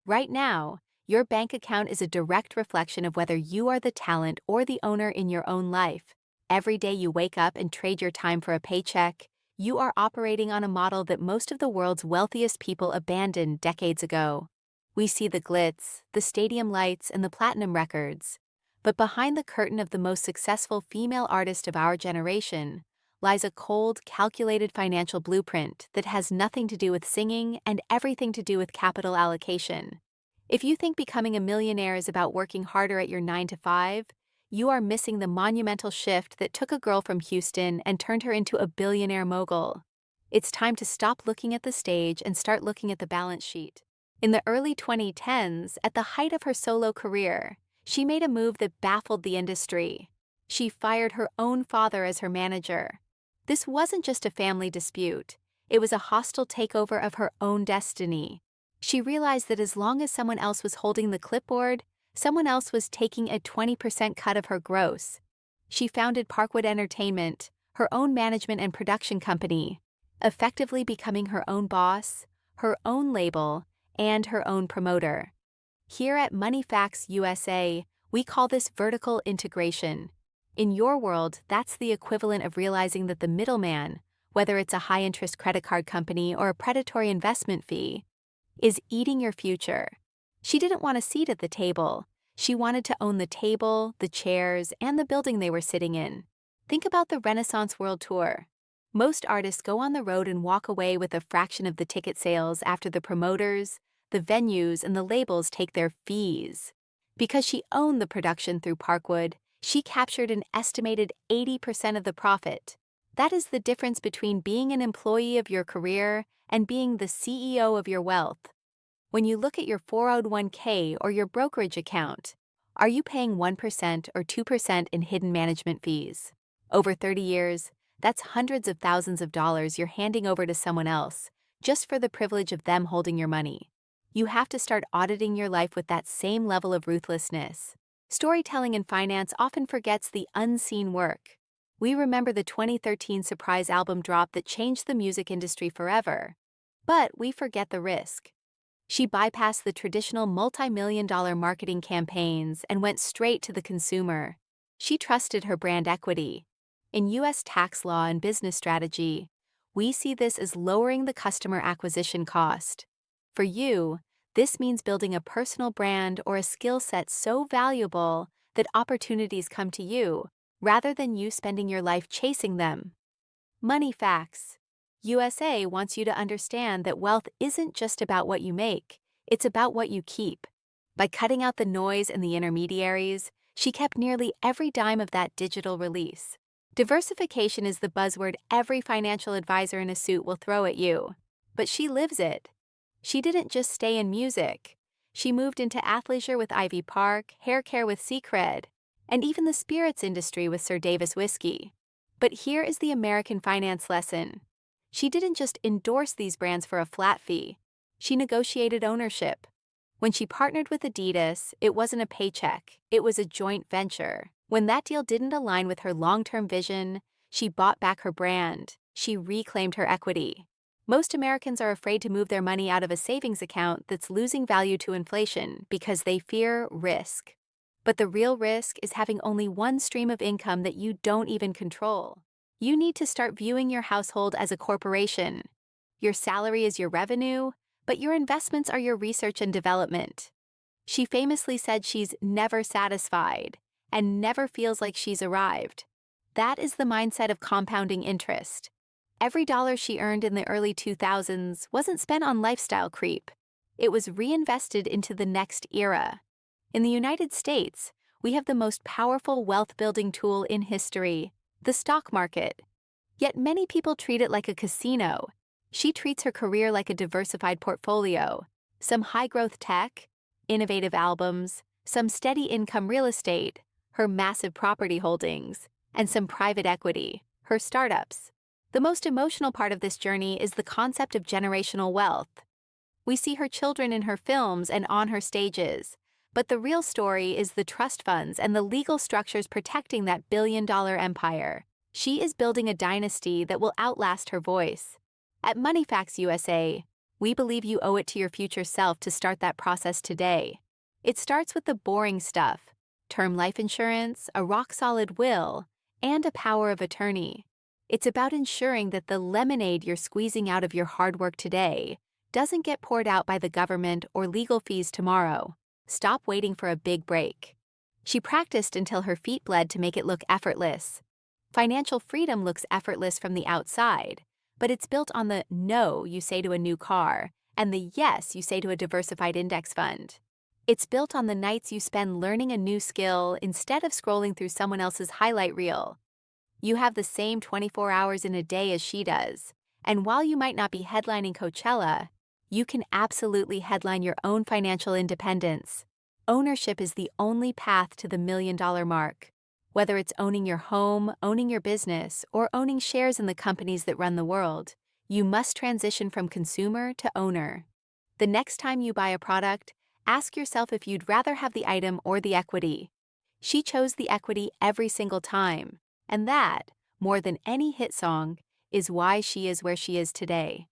Right now, your bank account is a direct reflection of whether you are the talent or the owner in your own life. Every day you wake up and trade your time for a paycheck, you are operating on a model that most of the world's wealthiest people abandoned decades ago. We see the glitz, the stadium lights, and the platinum records. But behind the curtain of the most successful female artist of our generation lies a cold, calculated financial blueprint that has nothing to do with singing and everything to do with capital allocation. If you think becoming a millionaire is about working harder at your 9 to 5, you are missing the monumental shift that took a girl from Houston and turned her into a billionaire mogul. It's time to stop looking at the stage and start looking at the balance sheet. In the early 2010s, at the height of her solo career, she made a move that baffled the industry. She fired her own father as her manager. This wasn't just a family dispute. It was a hostile takeover of her own destiny. She realized that as long as someone else was holding the clipboard, someone else was taking a 20% cut of her gross. She founded Parkwood Entertainment, her own management and production company, effectively becoming her own boss, her own label, and her own promoter. Here at Money Facts USA, we call this vertical integration. In your world, that's the equivalent of realizing that the middleman, whether it's a high-interest credit card company or a predatory investment fee, is eating your future. She didn't want a seat at the table. She wanted to own the table, the chairs, and the building they were sitting in. Think about the Renaissance World Tour. Most artists go on the road and walk away with a fraction of the ticket sales after the promoters, the venues, and the labels take their fees. Because she owned the production through Parkwood, she captured an estimated 80% of the profit. That is the difference between being an employee of your career and being the CEO of your wealth. When you look at your 401k or your brokerage account, are you paying 1% or 2% in hidden management fees? Over 30 years, that's hundreds of thousands of dollars you're handing over to someone else, just for the privilege of them holding your money. You have to start auditing your life with that same level of ruthlessness. Storytelling in finance often forgets the unseen work. We remember the 2013 surprise album drop that changed the music industry forever. But we forget the risk. She bypassed the traditional multi-million-dollar marketing campaigns and went straight to the consumer. She trusted her brand equity. In U.S. tax law and business strategy, we see this as lowering the customer acquisition cost. For you, this means building a personal brand or a skill set so valuable that opportunities come to you, rather than you spending your life chasing them. Money Facts USA wants you to understand that wealth isn't just about what you make, it's about what you keep. By cutting out the noise and the intermediaries, she kept nearly every dime of that digital release. Diversification is the buzzword every financial advisor in a suit will throw at you. But she lives it. She didn't just stay in music. She moved into athleisure with Ivy Park, hair care with Seacred, and even the spirits industry with Sir Davis Whiskey. But here is the American finance lesson. She didn't just endorse these brands for a flat fee. She negotiated ownership. When she partnered with Adidas, it wasn't a paycheck, it was a joint venture. When that deal didn't align with her long-term vision, she bought back her brand. She reclaimed her equity. Most Americans are afraid to move their money out of a savings account that's losing value to inflation because they fear risk. But the real risk is having only one stream of income that you don't even control. You need to start viewing your household as a corporation. Your salary is your revenue, but your investments are your research and development. She famously said she's never satisfied and never feels like she's arrived. That is the mindset of compounding interest. Every dollar she earned in the early 2000s wasn't spent on lifestyle creep. It was reinvested into the next era. In the United States, we have the most powerful wealth-building tool in history, the stock market. Yet many people treat it like a casino. She treats her career like a diversified portfolio. Some high-growth tech, innovative albums, some steady income real estate, her massive property holdings, and some private equity, her startups. The most emotional part of this journey is the concept of generational wealth. We see her children in her films and on her stages, but the real story is the trust funds and the legal structures protecting that billion-dollar empire. She is building a dynasty that will outlast her voice. At Money Facts USA, We believe you owe it to your future self to start that process today. It starts with the boring stuff: term life insurance, a rock-solid will, and a power of attorney. It's about ensuring that the lemonade you're squeezing out of your hard work today doesn't get poured out by the government or legal fees tomorrow. Stop waiting for a big break. She practiced until her feet bled to make it look effortless. Financial freedom looks effortless from the outside, but it's built on the no you say to a new car and the yes you say to a diversified index fund. It's built on the nights you spend learning a new skill instead of scrolling through someone else's highlight reel. You have the same 24 hours in a day as she does, and while you might not be headlining Coachella, you can absolutely headline your own financial independence. Ownership is the only path to the $1 million mark. Whether it's owning your home, owning your business, or owning shares in the companies that run the world, you must transition from consumer to owner. The next time you buy a product, ask yourself if you'd rather have the item or the equity. She chose the equity every single time, and that, more than any hit song, is why she is where she is today.